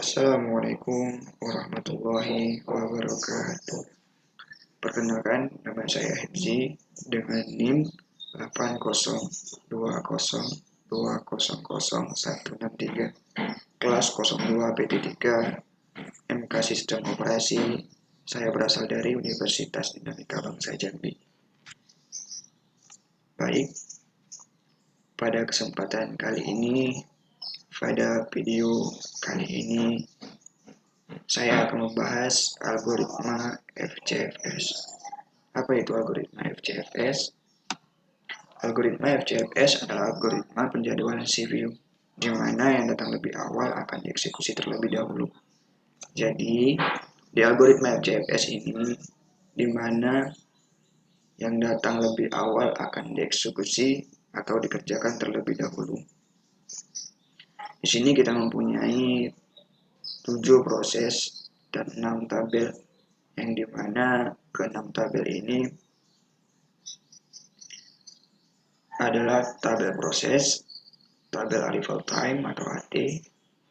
Assalamualaikum warahmatullahi wabarakatuh. Perkenalkan, nama saya Hepzi dengan NIM 80202000163 kelas 02 PT3 MK Sistem Operasi. Saya berasal dari Universitas Dinamika Bangsa Jambi. Baik, pada kesempatan kali ini, pada video kali ini saya akan membahas algoritma FCFS. Apa itu algoritma FCFS? Algoritma FCFS adalah algoritma penjadwalan CPU, di mana yang datang lebih awal akan dieksekusi terlebih dahulu. Jadi, di algoritma FCFS ini, di mana yang datang lebih awal akan dieksekusi atau dikerjakan terlebih dahulu. Di sini kita mempunyai 7 proses dan 6 tabel, yang dimana ke-6 tabel ini adalah tabel proses, tabel arrival time atau AT,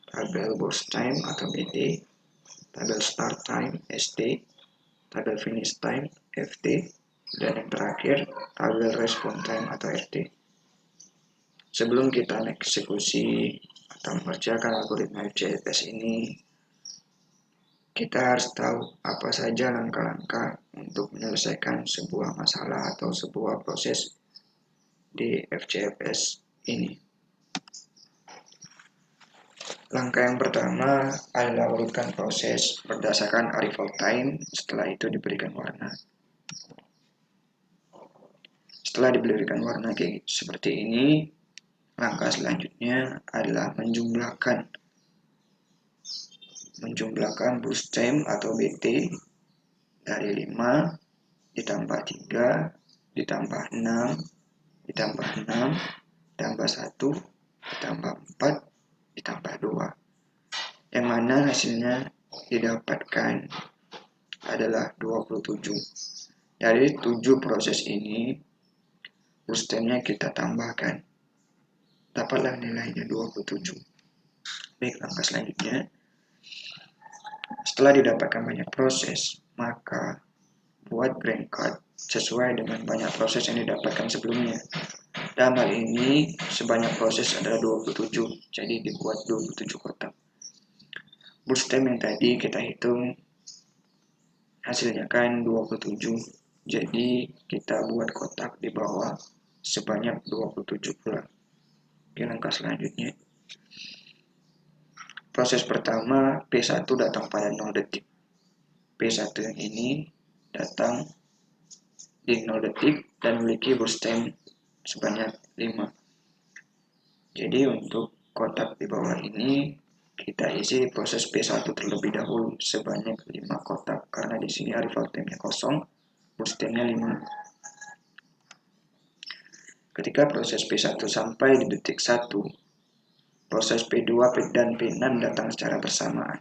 tabel burst time atau BT, tabel start time ST, tabel finish time FT, dan yang terakhir tabel response time atau RT. Sebelum kita mengeksekusi atau mengerjakan algoritma FCFS ini, kita harus tahu apa saja langkah-langkah untuk menyelesaikan sebuah masalah atau sebuah proses di FCFS ini. Langkah yang pertama adalah urutkan proses berdasarkan arrival time, setelah itu diberikan warna. Setelah diberikan warna kayak seperti ini, langkah selanjutnya adalah menjumlahkan burst time atau BT dari 5 ditambah 3 ditambah 6 ditambah 6 ditambah 1 ditambah 4 ditambah 2, yang mana hasilnya didapatkan adalah 27. Dari 7 proses ini, burst time-nya kita tambahkan, dapatlah nilainya 27. Baik, langkah selanjutnya, setelah didapatkan banyak proses, maka buat green card sesuai dengan banyak proses yang didapatkan sebelumnya. Dalam hal ini, sebanyak proses adalah 27, jadi dibuat 27 kotak. Burst time yang tadi kita hitung, hasilnya kan 27, jadi kita buat kotak di bawah sebanyak 27 pula. Oke, langkah selanjutnya. Proses pertama, P1 datang pada 0 detik. P1 yang ini datang di 0 detik dan memiliki burst time sebanyak 5. Jadi untuk kotak di bawah ini kita isi proses P1 terlebih dahulu sebanyak 5 kotak, karena di sini arrival time-nya kosong, burst time-nya 5. Ketika proses P1 sampai di detik 1, proses P2 dan P6 datang secara bersamaan.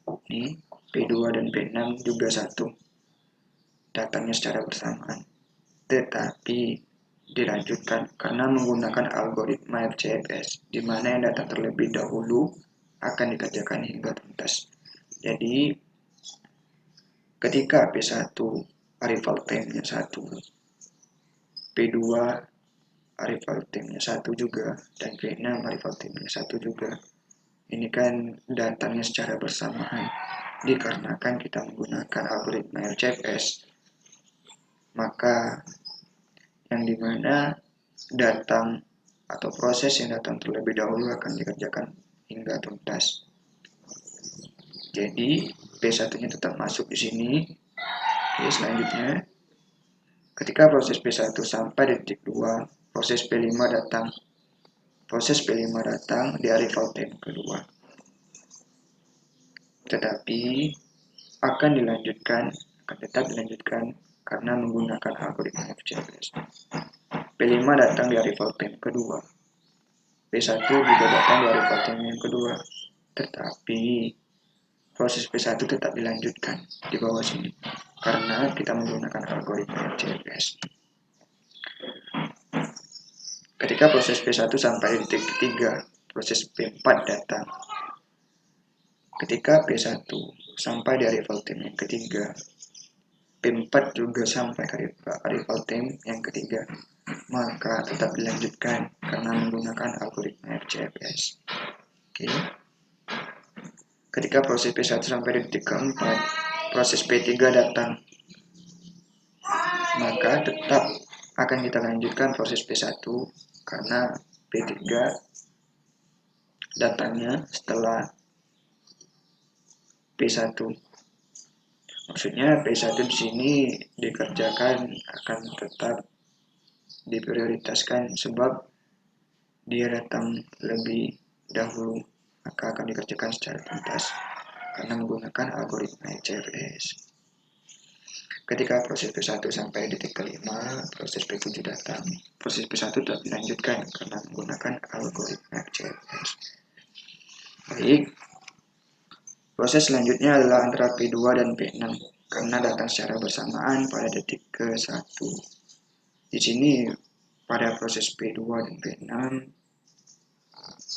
Ini P2 dan P6 juga satu, datangnya secara bersamaan. Tetapi dilanjutkan karena menggunakan algoritma FCFS, di mana yang datang terlebih dahulu akan dikerjakan hingga tuntas. Jadi, ketika P1 arrival time-nya 1, P2 arrival time-nya 1 juga, dan P6 arrival time-nya 1 juga. Ini kan datangnya secara bersamaan, dikarenakan kita menggunakan algoritma FCFS, maka yang dimana datang atau proses yang datang terlebih dahulu akan dikerjakan hingga tuntas. Jadi P1-nya tetap masuk di sini. Oke, selanjutnya, ketika proses P1 sampai di detik 2, proses P5 datang. Proses P5 datang di arrival time kedua. Tetapi akan tetap dilanjutkan karena menggunakan algoritma FCFS. P5 datang di arrival time kedua. P1 juga datang di arrival time yang kedua. Tetapi proses P1 tetap dilanjutkan di bawah sini karena kita menggunakan algoritma FCFS. Ketika proses P1 sampai di detik ketiga, proses P4 datang. ketika P1 sampai di arrival time yang ketiga, P4 juga sampai ke arrival time yang ketiga, maka tetap dilanjutkan karena menggunakan algoritma RCFS. Oke. Ketika proses P1 sampai di detik keempat, proses P3 datang, maka tetap akan kita lanjutkan proses P1 karena P3 datangnya setelah P1. Maksudnya P1 di sini dikerjakan akan tetap diprioritaskan sebab dia datang lebih dahulu, maka akan dikerjakan secara tuntas karena menggunakan algoritma RCFS. Ketika proses P1 sampai detik kelima, proses P7 datang. Proses P1 tetap dilanjutkan karena menggunakan algoritma RCFS. Baik, proses selanjutnya adalah antara P2 dan P6 karena datang secara bersamaan pada detik ke-1. Di sini pada proses P2 dan P6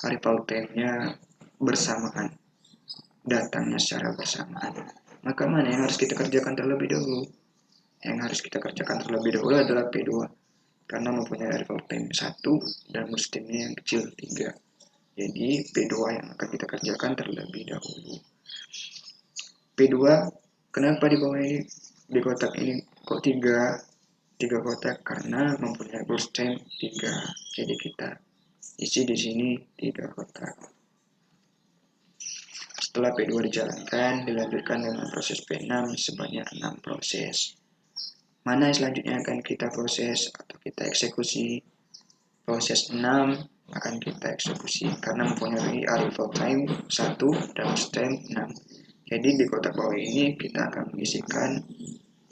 arrival time-nya bersamaan, datangnya secara bersamaan. Maka mana yang harus kita kerjakan terlebih dahulu? Yang harus kita kerjakan terlebih dahulu adalah P2 karena mempunyai arrival time 1 dan burst time-nya yang kecil 3. Jadi P2 yang akan kita kerjakan terlebih dahulu. P2 kenapa di bawah ini di kotak ini kok 3 kotak? Karena mempunyai burst time 3. Jadi kita isi di sini 3 kotak. Setelah P2 dijalankan, dilanjutkan dengan proses P6 sebanyak 6 proses. Mana yang selanjutnya akan kita proses atau kita eksekusi? Proses 6 akan kita eksekusi karena mempunyai arrival time 1 dan burst time 6. Jadi di kotak bawah ini kita akan mengisikan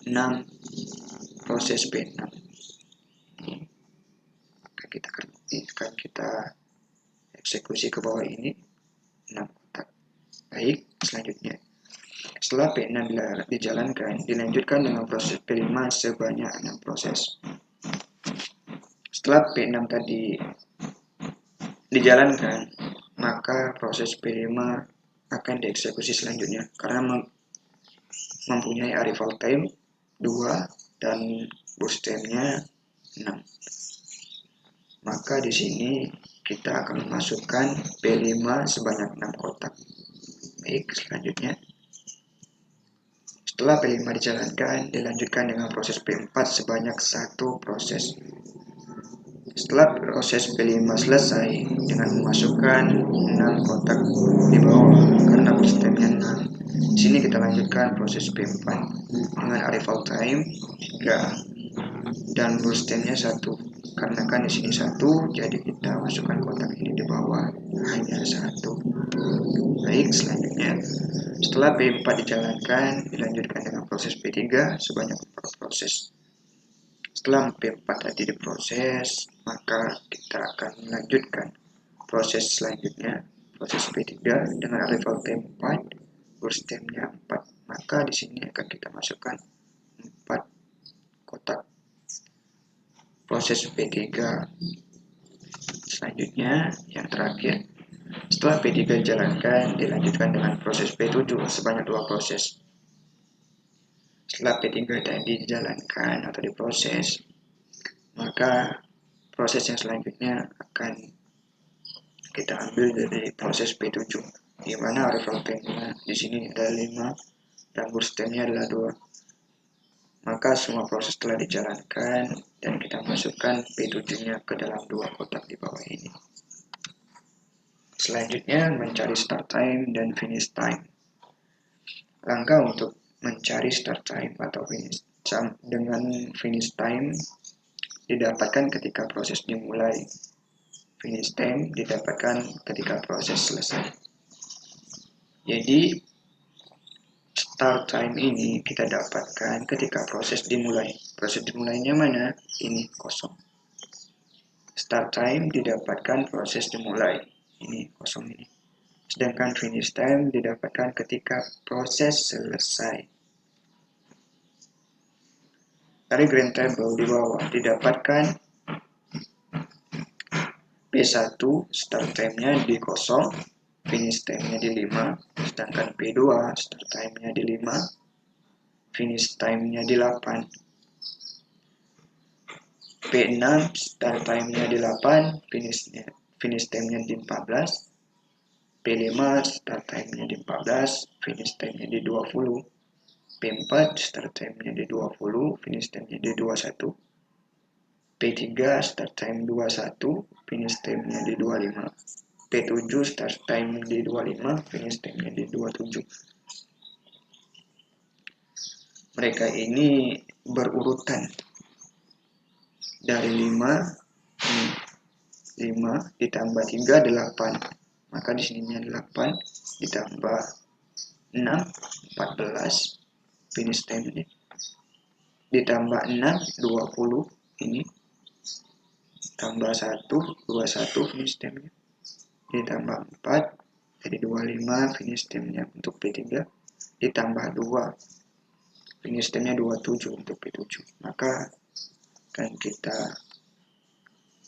6 proses P6. Akan kita eksekusi ke bawah ini 6 kotak. Baik, selanjutnya. Setelah P6 dijalankan, dilanjutkan dengan proses P5 sebanyak 6 proses. Setelah P6 tadi dijalankan, maka proses P5 akan dieksekusi selanjutnya karena mempunyai arrival time 2 dan burst time-nya 6. Maka di sini kita akan memasukkan P5 sebanyak 6 kotak. Baik, selanjutnya. Setelah P5 dijalankan, dilanjutkan dengan proses P4 sebanyak 1 proses. Setelah proses P5 selesai dengan memasukkan 6 kotak di bawah karena burst time-nya 6. Di sini kita lanjutkan proses P4 dengan arrival time 3 dan burst time-nya 1. Karena kan di sini 1, jadi kita masukkan kotak ini di bawah hanya 1. Baik, selanjutnya. Setelah P4 dijalankan, dilanjutkan dengan proses P3 sebanyak 4 proses. Setelah P4 tadi diproses, maka kita akan melanjutkan proses selanjutnya, proses P3 dengan arrival time 4, burst time-nya 4. Maka di sini akan kita masukkan 4 kotak. Proses P3 selanjutnya yang terakhir. Setelah P3 dijalankan, dilanjutkan dengan proses P7 sebanyak 2 proses. Setelah P3 tadi dijalankan atau diproses, maka proses yang selanjutnya akan kita ambil dari proses P7, di mana arrival time-nya di sini ada 5 dan burst time-nya adalah 2. Maka semua proses telah dijalankan dan kita masukkan P7-nya ke dalam 2 kotak di bawah ini. Selanjutnya mencari start time dan finish time. Langkah untuk mencari start time atau finish time dengan finish time didapatkan ketika proses dimulai. Finish time didapatkan ketika proses selesai. Jadi start time ini kita dapatkan ketika proses dimulai. Proses dimulainya mana? Ini kosong. Start time didapatkan proses dimulai. Ini kosong ini. Sedangkan finish time didapatkan ketika proses selesai. Dari grand table di bawah didapatkan P1 start time-nya di kosong, finish time-nya di 5, sedangkan P2 start time-nya di 5, finish time-nya di 8. P6 start time-nya di 8, finish time-nya di 14. P5 start time-nya di 14, finish time-nya di 20. P4 start time-nya di 20, finish time-nya di 21. P3 start time 21, finish time-nya di 25. P7 start time di 25, finish time-nya di 27. Mereka ini berurutan dari 5 ditambah 3, 8. Maka di sininya 8 ditambah 6, 14. Finish time ini ditambah 6, 20. Ini tambah 1, 21 finish time-nya. Ditambah 4, jadi 25 finish time-nya untuk P3. Ditambah 2, finish time-nya 27 untuk P7. Maka kan kita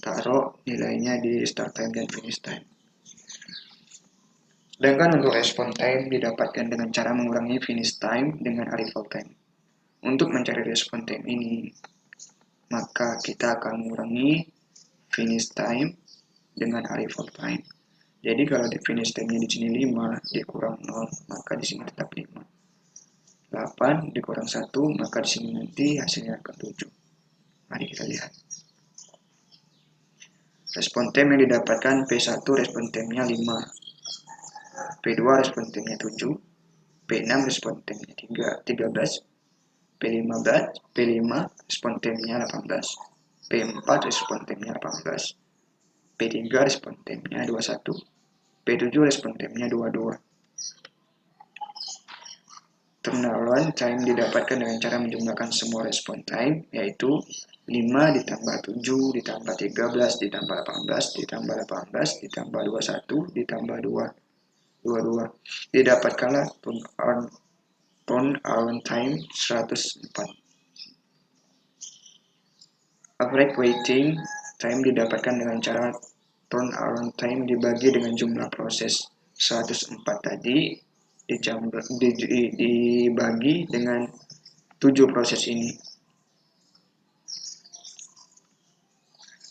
taruh nilainya di start time dan finish time. Sedangkan untuk response time didapatkan dengan cara mengurangi finish time dengan arrival time. Untuk mencari response time ini, maka kita akan mengurangi finish time dengan arrival time. Jadi kalau di finish time-nya di sini 5 dikurang 0, maka di sini tetap 5. 8 dikurang 1, maka di sini nanti hasilnya akan 7. Mari kita lihat. Respon time yang didapatkan P1 respon time-nya 5, P2 respon time-nya 7, P6 respon time-nya 13, P5 respon time-nya 18, P4 respon time-nya 18, P3 respon time-nya 21, P7 respon time-nya 22. Turnaround time didapatkan dengan cara menjumlahkan semua respon time, yaitu 5 ditambah 7 ditambah 13 ditambah 18 ditambah 18 ditambah 21 ditambah 22. Didapatkanlah turnaround time 104. Average waiting time didapatkan dengan cara turnaround time dibagi dengan jumlah proses 104 tadi dibagi dengan 7 proses ini.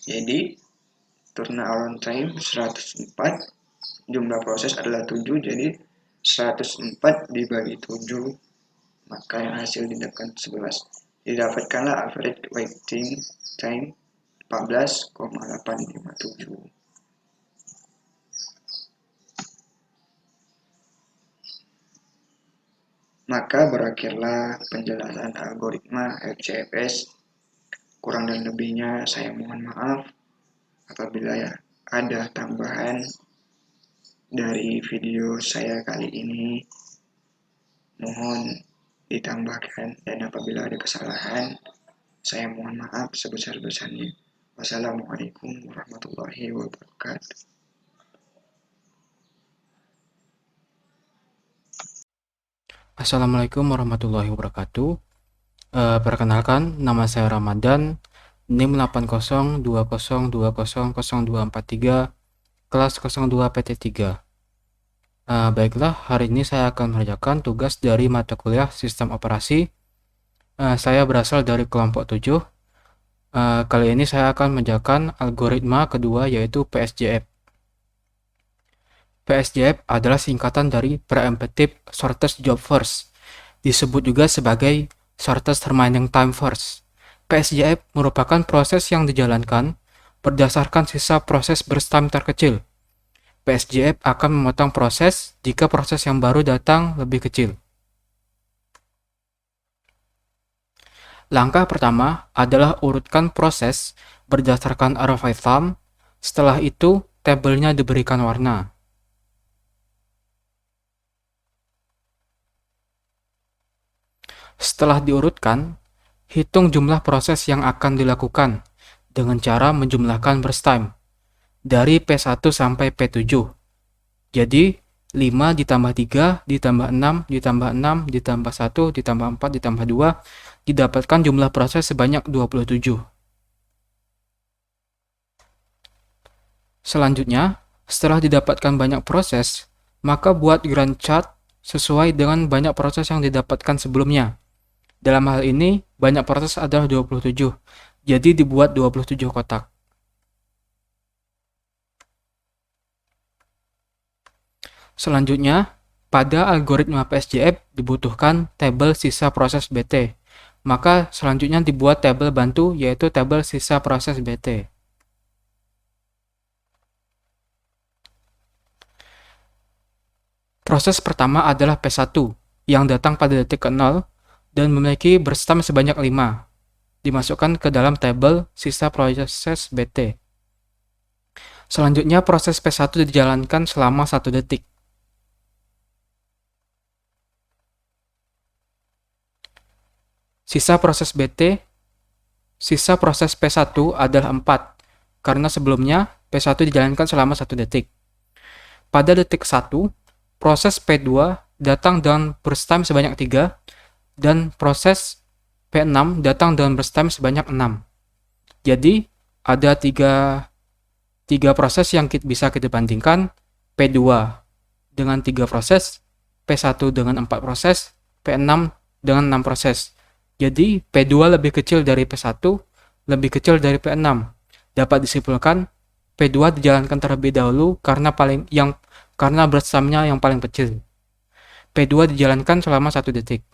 Jadi turnaround time 104, jumlah proses adalah 7, jadi 104 dibagi 7, maka yang hasil didapatkan 11. Didapatkanlah average waiting time 14,857. Maka berakhirlah penjelasan algoritma FCFS. Kurang dan lebihnya saya mohon maaf. Apabila ada tambahan dari video saya kali ini, mohon ditambahkan, dan apabila ada kesalahan, saya mohon maaf sebesar-besarnya. Wassalamualaikum warahmatullahi wabarakatuh. Assalamualaikum warahmatullahi wabarakatuh. Perkenalkan, nama saya Ramadan, NIM 8020200243, kelas 02 PT3. Baiklah, hari ini saya akan mengerjakan tugas dari mata kuliah Sistem Operasi. Saya berasal dari kelompok 7. Kali ini saya akan mengerjakan algoritma kedua, yaitu PSJF. PSJF adalah singkatan dari Preemptive Shortest Job First, disebut juga sebagai Shortest Remaining Time First. PSJF merupakan proses yang dijalankan berdasarkan sisa proses burst time terkecil. PSJF akan memotong proses jika proses yang baru datang lebih kecil. Langkah pertama adalah urutkan proses berdasarkan arrival time. Setelah itu, tabelnya diberikan warna. Setelah diurutkan, hitung jumlah proses yang akan dilakukan dengan cara menjumlahkan burst time dari P1 sampai P7. Jadi, 5 ditambah 3 ditambah 6 ditambah 6 ditambah 1 ditambah 4 ditambah 2 didapatkan jumlah proses sebanyak 27. Selanjutnya, setelah didapatkan banyak proses, maka buat Gantt chart sesuai dengan banyak proses yang didapatkan sebelumnya. Dalam hal ini, banyak proses adalah 27, jadi dibuat 27 kotak. Selanjutnya, pada algoritma PSJF dibutuhkan tabel sisa proses BT. Maka selanjutnya dibuat tabel bantu, yaitu tabel sisa proses BT. Proses pertama adalah P1, yang datang pada detik ke-0 dan memiliki berstam sebanyak 5. Dimasukkan ke dalam tabel sisa proses BT. Selanjutnya proses P1 dijalankan selama 1 detik. Sisa proses BT, sisa proses P1 adalah 4, karena sebelumnya P1 dijalankan selama 1 detik. Pada detik 1, proses P2 datang dengan burst time sebanyak 3, dan proses P6 datang dengan burst time sebanyak 6. Jadi, ada tiga proses yang bisa kita bandingkan, P2 dengan 3 proses, P1 dengan 4 proses, P6 dengan 6 proses. Jadi, P2 lebih kecil dari P1, lebih kecil dari P6. Dapat disimpulkan, P2 dijalankan terlebih dahulu karena burst time-nya yang paling kecil. P2 dijalankan selama 1 detik.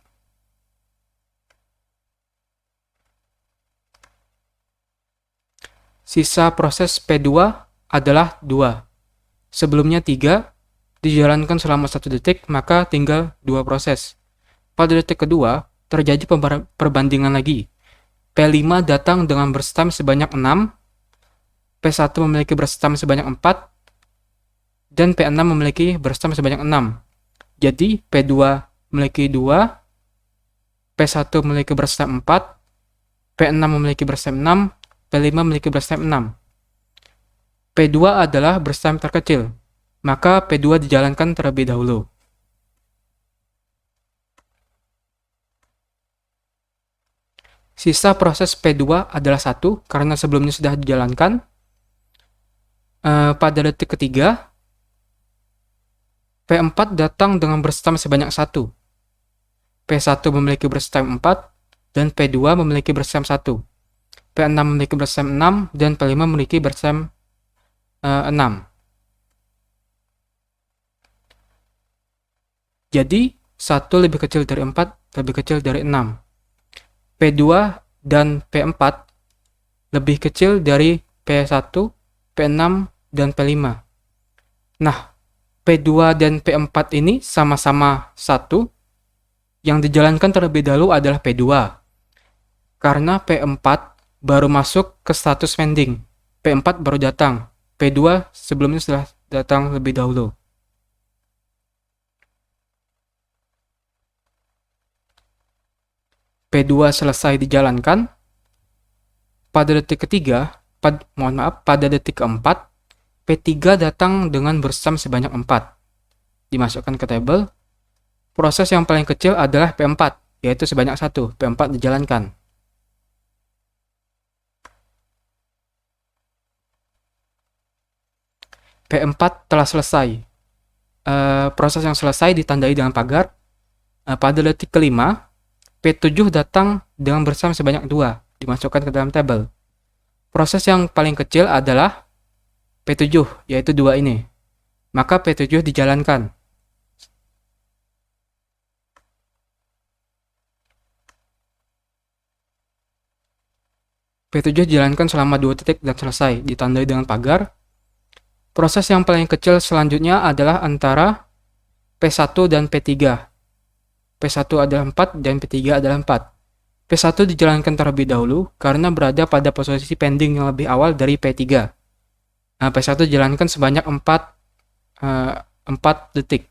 Sisa proses P2 adalah 2. Sebelumnya 3 dijalankan selama 1 detik, maka tinggal 2 proses. Pada detik kedua, terjadi perbandingan lagi. P5 datang dengan burst time sebanyak 6, P1 memiliki burst time sebanyak 4, dan P6 memiliki burst time sebanyak 6. Jadi, P2 memiliki 2, P1 memiliki burst time 4, P6 memiliki burst time 6, P5 memiliki burst time 6. P2 adalah burst time terkecil, maka P2 dijalankan terlebih dahulu. Sisa proses P2 adalah 1 karena sebelumnya sudah dijalankan. Pada detik ketiga, P4 datang dengan burst time sebanyak 1. P1 memiliki burst time 4 dan P2 memiliki burst time 1. P6 memiliki burst time 6 dan P5 memiliki burst time 6. Jadi, 1 lebih kecil dari 4, lebih kecil dari 6. P2 dan P4 lebih kecil dari P1, P6, dan P5. Nah, P2 dan P4 ini sama-sama 1. Yang dijalankan terlebih dahulu adalah P2. Karena P4 baru masuk ke status pending. P4 baru datang. P2 sebelumnya sudah datang lebih dahulu. P2 selesai dijalankan. Pada detik ketiga, pada detik keempat, P3 datang dengan burst time sebanyak 4. Dimasukkan ke tabel. Proses yang paling kecil adalah P4, yaitu sebanyak 1. P4 dijalankan. P4 telah selesai. Proses yang selesai ditandai dengan pagar. Pada detik kelima, P7 datang dengan burst time sebanyak 2, dimasukkan ke dalam tabel. Proses yang paling kecil adalah P7, yaitu 2 ini. Maka P7 dijalankan. P7 dijalankan selama 2 detik dan selesai, ditandai dengan pagar. Proses yang paling kecil selanjutnya adalah antara P1 dan P3. P1 adalah 4 dan P3 adalah 4. P1 dijalankan terlebih dahulu karena berada pada posisi pending yang lebih awal dari P3. P1 dijalankan sebanyak 4 detik.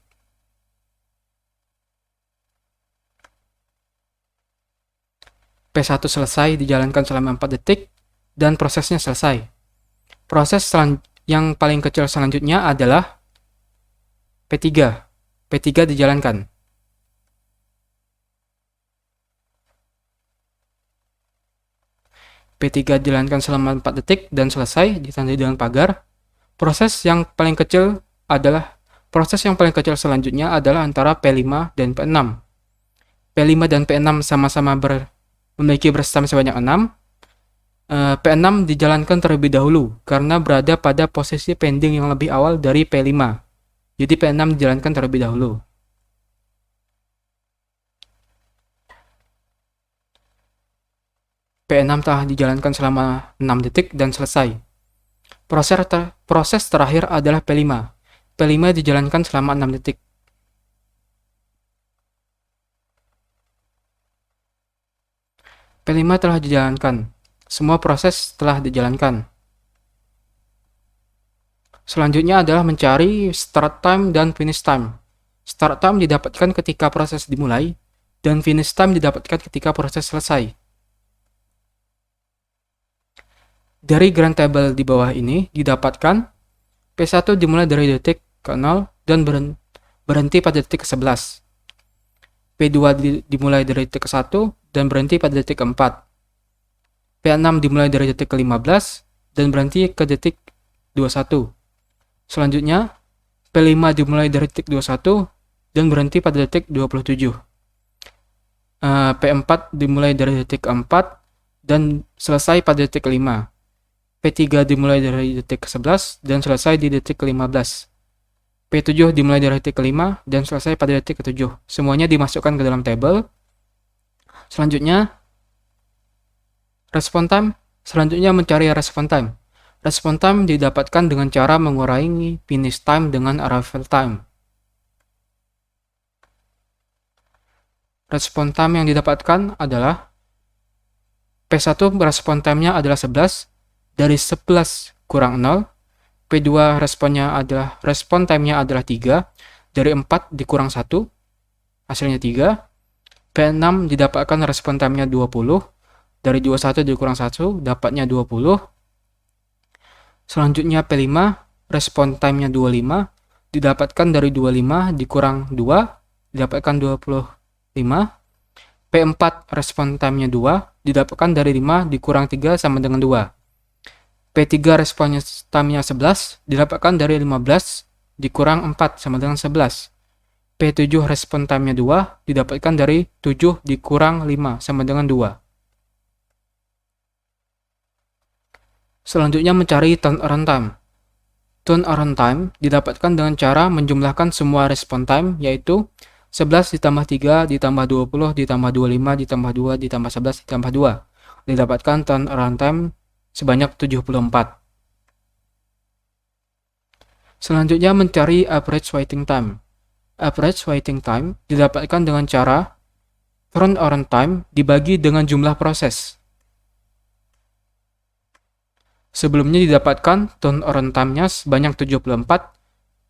P1 selesai dijalankan selama 4 detik dan prosesnya selesai. Proses yang paling kecil selanjutnya adalah P3. P3 dijalankan. P3 dijalankan selama 4 detik dan selesai, ditandai dengan pagar. Proses yang paling kecil adalah Proses yang paling kecil selanjutnya adalah antara P5 dan P6. P5 dan P6 sama-sama memiliki berstam sebanyak 6. P6 dijalankan terlebih dahulu karena berada pada posisi pending yang lebih awal dari P5. Jadi P6 dijalankan terlebih dahulu. P6 telah dijalankan selama 6 detik dan selesai. Proses terakhir adalah P5. P5 dijalankan selama 6 detik. P5 telah dijalankan. Semua proses telah dijalankan. Selanjutnya adalah mencari start time dan finish time. Start time didapatkan ketika proses dimulai, dan finish time didapatkan ketika proses selesai. Dari grand table di bawah ini didapatkan P1 dimulai dari detik ke-0 dan berhenti pada detik ke-11. P2 dimulai dari detik ke-1 dan berhenti pada detik ke-4. P6 dimulai dari detik ke-15 dan berhenti ke detik 21. Selanjutnya, P5 dimulai dari detik 21 dan berhenti pada detik 27. P4 dimulai dari detik ke-4 dan selesai pada detik ke-5. P3 dimulai dari detik ke-11 dan selesai di detik ke-15. P7 dimulai dari detik ke-5 dan selesai pada detik ke-7. Semuanya dimasukkan ke dalam table. Selanjutnya, respon time. Selanjutnya mencari respon time. Respon time didapatkan dengan cara mengurangi finish time dengan arrival time. Respon time yang didapatkan adalah P1 respon time-nya adalah 11, dari 11 kurang 0. P2 respon time-nya adalah 3, dari 4 dikurang 1, hasilnya 3. P6 didapatkan respon time-nya 20, dari 21 dikurang 1, dapatnya 20. Selanjutnya P5, respon time-nya 25, didapatkan dari 25 dikurang 2, didapatkan 25. P4, respon time-nya 2, didapatkan dari 5 dikurang 3 sama dengan 2. P3 respon time-nya 11, didapatkan dari 15 dikurang 4 sama dengan 11. P7 respon time-nya 2, didapatkan dari 7 dikurang 5 sama dengan 2. Selanjutnya mencari turnaround time. Turnaround time didapatkan dengan cara menjumlahkan semua respon time, yaitu 11 ditambah 3 ditambah 20 ditambah 25 ditambah 2 ditambah 11 ditambah 2. Didapatkan turnaround time sebanyak 74. Selanjutnya mencari average waiting time. Average waiting time didapatkan dengan cara turnaround time dibagi dengan jumlah proses. Sebelumnya didapatkan turnaround time-nya sebanyak 74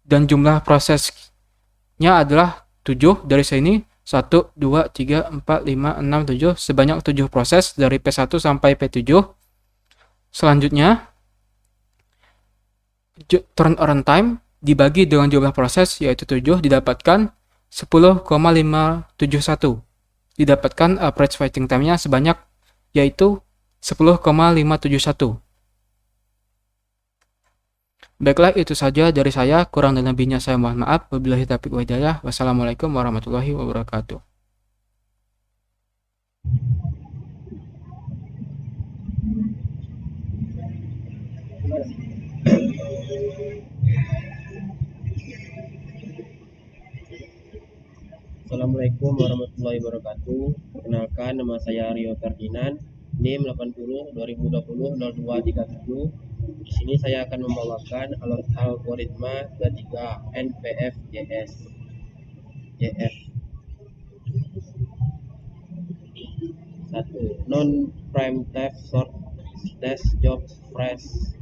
dan jumlah prosesnya adalah 7. Dari sini 1, 2, 3, 4, 5, 6, 7, sebanyak 7 proses dari P1 sampai P7. Selanjutnya, turnaround time dibagi dengan jumlah proses yaitu 7 didapatkan 10,571. Didapatkan average waiting time-nya sebanyak yaitu 10,571. Baiklah, itu saja dari saya. Kurang dan lebihnya saya mohon maaf. Wabillahi taufiq wal hidayah. Wassalamualaikum warahmatullahi wabarakatuh. Assalamualaikum warahmatullahi wabarakatuh. Perkenalkan, nama saya Rio Ferdinand, NIM 80 2020 0237. Di sini saya akan membawakan algoritma ketiga NPFJS. JF 1. Non prime type sort dash job first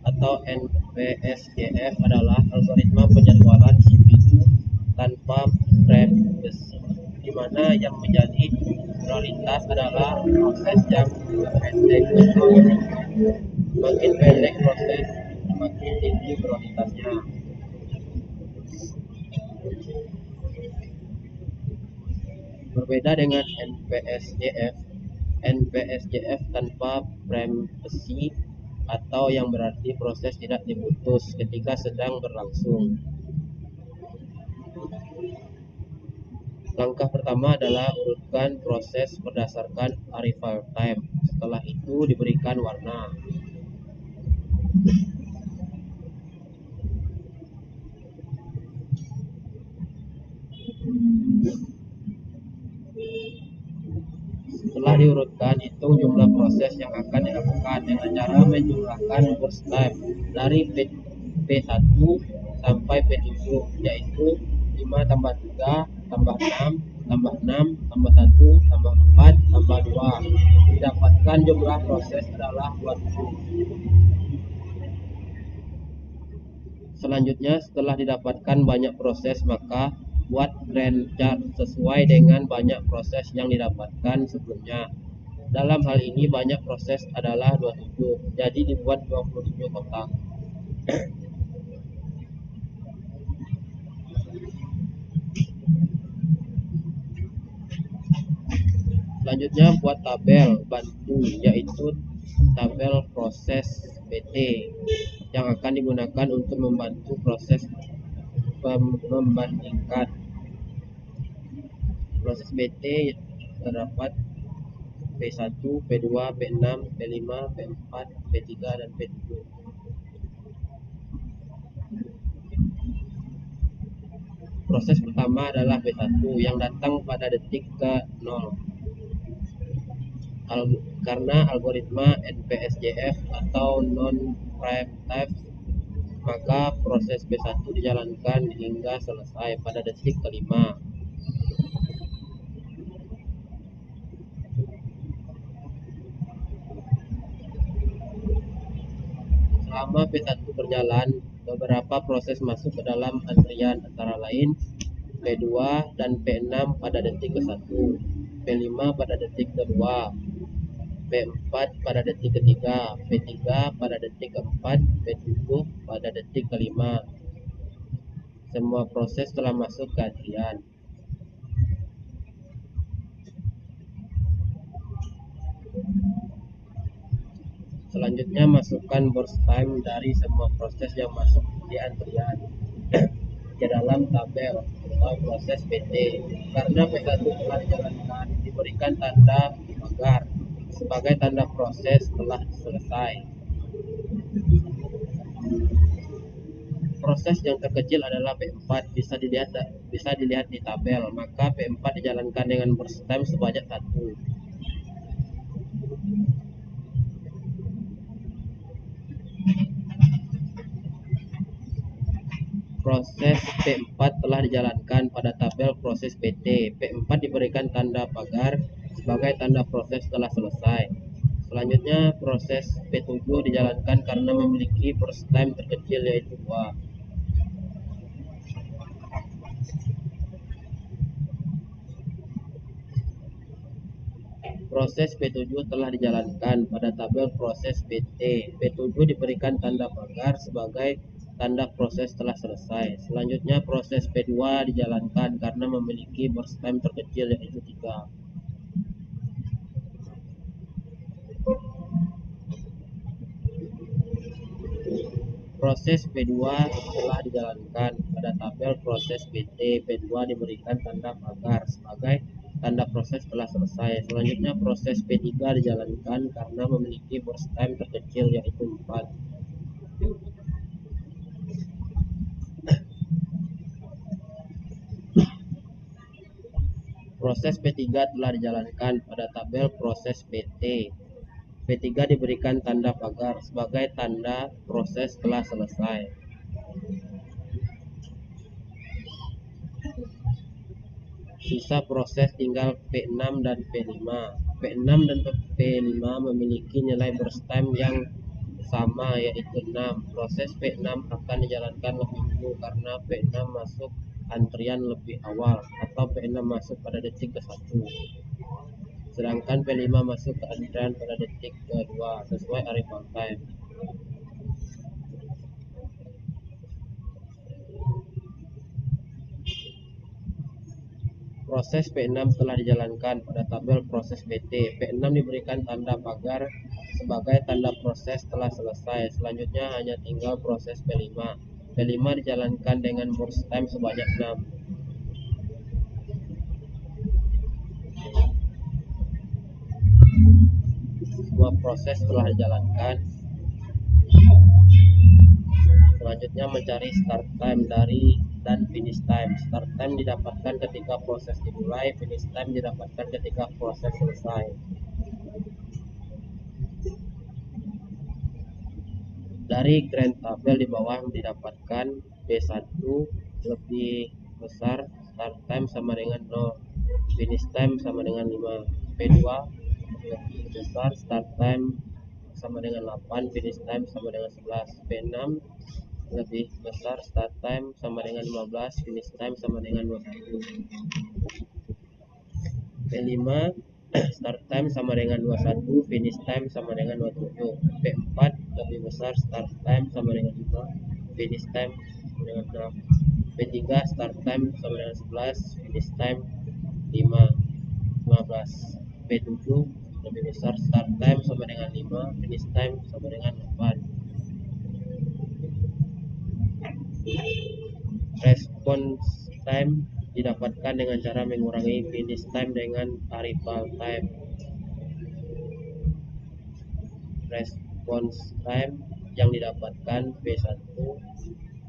atau NPSJF adalah algoritma penjadwalan individu tanpa prem besi, di mana yang menjadi prioritas adalah proses yang pendek. Makin pendek proses, makin tinggi prioritasnya. Berbeda dengan NPSJF tanpa prem besi atau yang berarti proses tidak diputus ketika sedang berlangsung. Langkah pertama adalah urutkan proses berdasarkan arrival time. Setelah itu diberikan warna. Setelah diurutkan, hitung jumlah proses yang akan dilakukan dengan cara menjumlahkan burst time dari P1 sampai P7, yaitu 5 tambah 3 tambah 6 tambah 6 tambah 1 tambah 4 tambah 2. Didapatkan jumlah proses adalah 20. Selanjutnya, setelah didapatkan banyak proses, maka buat Gantt chart sesuai dengan banyak proses yang didapatkan sebelumnya. Dalam hal ini banyak proses adalah 27, jadi dibuat 27 kotak. Selanjutnya buat tabel bantu, yaitu tabel proses PT yang akan digunakan untuk membantu proses membandingkan. Proses PT terdapat P1, P2, P6, P5, P4, P3, dan P7. Proses pertama adalah P1 yang datang pada detik ke-0. Karena algoritma NPSJF atau non-preemptive, maka proses P1 dijalankan hingga selesai pada detik ke-5. Selama P1 berjalan, beberapa proses masuk ke dalam antrian, antara lain P2 dan P6 pada detik ke-1, P5 pada detik ke-2, P4 pada detik ke-3, P3 pada detik ke-4, P7 pada detik ke-5. Semua proses telah masuk ke antrian. Selanjutnya, masukkan burst time dari semua proses yang masuk di antrian ke dalam tabel atau proses PT. Karena P1 telah dijalankan, diberikan tanda pagar sebagai tanda proses telah selesai. Proses yang terkecil adalah P4, bisa dilihat di tabel, maka P4 dijalankan dengan burst time sebanyak 1. Proses P4 telah dijalankan pada tabel proses PT. P4 diberikan tanda pagar sebagai tanda proses telah selesai. Selanjutnya, proses P7 dijalankan karena memiliki burst time terkecil, yaitu 2. Proses P7 telah dijalankan pada tabel proses PT. P7 diberikan tanda pagar sebagai tanda proses telah selesai. Selanjutnya, proses P2 dijalankan karena memiliki burst time terkecil, yaitu 3. Proses P2 telah dijalankan pada tabel proses PT. P2 diberikan tanda pagar sebagai tanda proses telah selesai. Selanjutnya, proses P3 dijalankan karena memiliki burst time terkecil, yaitu 4. Proses P3 telah dijalankan pada tabel proses PT. P3 diberikan tanda pagar sebagai tanda proses telah selesai. Sisa proses tinggal P6 dan P5. P6 dan P5 memiliki nilai burst time yang sama, yaitu 6. Proses P6 akan dijalankan lebih dulu karena P6 masuk antrian lebih awal atau P6 masuk pada detik ke-1. Sedangkan P5 masuk ke antrian pada detik ke-2 sesuai arrival time. Proses P6 telah dijalankan pada tabel proses PT. P6 diberikan tanda pagar sebagai tanda proses telah selesai. Selanjutnya hanya tinggal proses P5. P5 dijalankan dengan burst time sebanyak 6. semua proses telah dijalankan. Selanjutnya mencari start time dan finish time. Start time didapatkan ketika proses dimulai, finish time didapatkan ketika proses selesai. Dari grand tabel di bawah didapatkan B1 lebih besar start time sama dengan 0, finish time sama dengan 5. B2 lebih besar start time sama dengan 8, finish time sama dengan 11. B6 lebih besar start time sama dengan 15, finish time sama dengan 21. B5 start time sama dengan 21, finish time sama dengan 27. B4 lebih besar start time sama dengan 5, finish time sama dengan 6. B3 start time sama dengan 11, finish time 5, 15. B7 lebih besar start time sama dengan 5, finish time sama dengan 8. Response time didapatkan dengan cara mengurangi finish time dengan arrival time. Response time yang didapatkan B1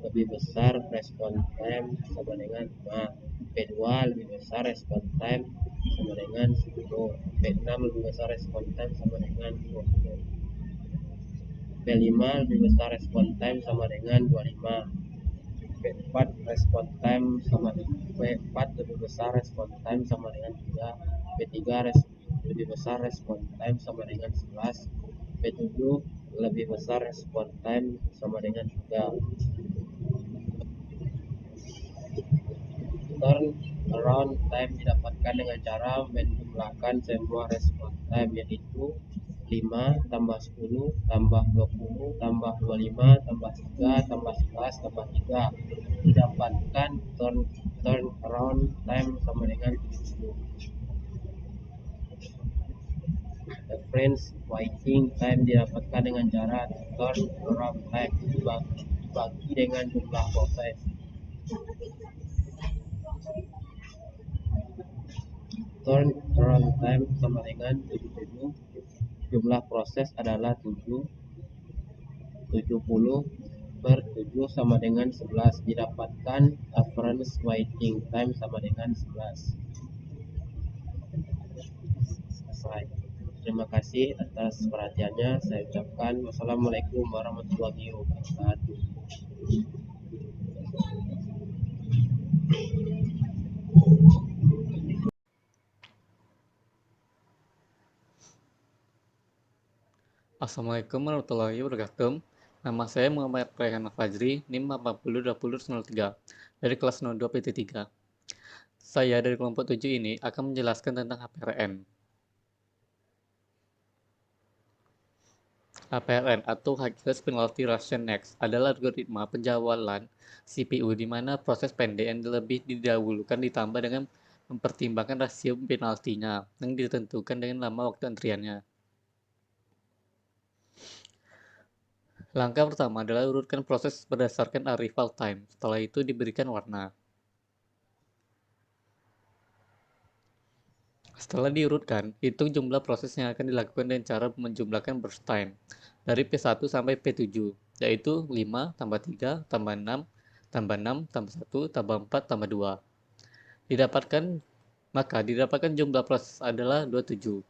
lebih besar response time sama dengan 5. B2 lebih besar response time sama dengan 10. B6 lebih besar response time sama dengan 20. B5 lebih besar response time sama dengan 25. B4 response time sama dengan B4 lebih besar response time sama dengan 3. B3 lebih besar response time sama dengan 11. B7 lebih besar response time sama dengan 3. Turnaround time didapatkan dengan cara menjumlahkan semua response time, yaitu 5 tambah 10 tambah 20 tambah 25 tambah 3 tambah 11 tambah 3. Didapatkan turnaround time sama dengan 70. Reference waiting time didapatkan dengan cara turnaround time dibagi dengan jumlah proses. Turnaround time sama dengan 77. Jumlah proses adalah 7. 70 per 7 sama dengan 11. Didapatkan average waiting time sama dengan 11. Selesai. Terima kasih atas perhatiannya. Saya ucapkan wassalamualaikum warahmatullahi wabarakatuh. Assalamualaikum warahmatullahi wabarakatuh. Nama saya Muhammad Rayhan Fajri, NIM 802003 dari kelas 02 PT3. Saya dari kelompok 7 ini akan menjelaskan tentang HPRN. HPRN atau Highest Penalty Ration Next adalah algoritma penjawalan CPU di mana proses pendek yang lebih didahulukan ditambah dengan mempertimbangkan rasio penaltinya yang ditentukan dengan lama waktu antriannya. Langkah pertama adalah urutkan proses berdasarkan arrival time. Setelah itu diberikan warna. Setelah diurutkan, hitung jumlah proses yang akan dilakukan dengan cara menjumlahkan burst time dari P1 sampai P7, yaitu 5 tambah 3 tambah 6 tambah 6 tambah 1 tambah 4 tambah 2. Didapatkan jumlah proses adalah 27.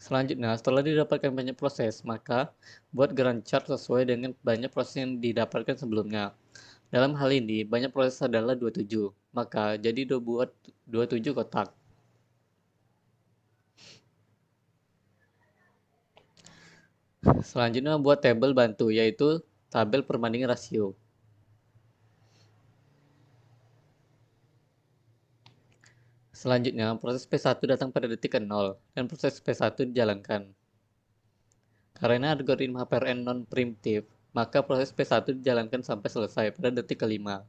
Selanjutnya, setelah didapatkan banyak proses, maka buat Gantt chart sesuai dengan banyak proses yang didapatkan sebelumnya. Dalam hal ini, banyak proses adalah 27, maka jadi buat 27 kotak. Selanjutnya buat tabel bantu, yaitu tabel perbandingan rasio. Selanjutnya, proses P1 datang pada detik ke-0 dan proses P1 dijalankan. Karena algoritma HPRN non-primitif, maka proses P1 dijalankan sampai selesai pada detik ke-5.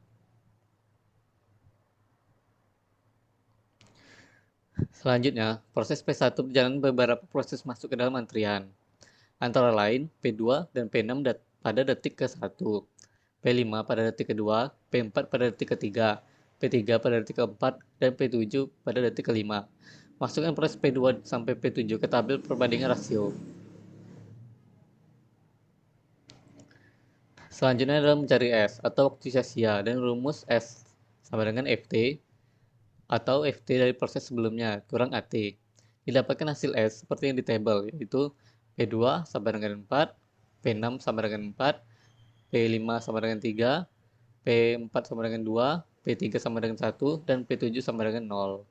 Selanjutnya, proses P1 berjalan beberapa proses masuk ke dalam antrian, antara lain P2 dan P6 pada detik ke-1, P5 pada detik kedua, P4 pada detik ketiga, P3 pada detik keempat, dan P7 pada detik kelima. Masukkan proses P2 sampai P7 ke tabel perbandingan rasio. Selanjutnya adalah mencari S atau waktu sia-sia dan rumus S sama dengan FT atau FT dari proses sebelumnya kurang AT. Didapatkan hasil S seperti yang di tabel, yaitu P2 sama dengan 4, P6 sama dengan 4, P5 sama dengan 3, P4 sama dengan 2, P3 sama dengan 1, dan P7 sama dengan 0.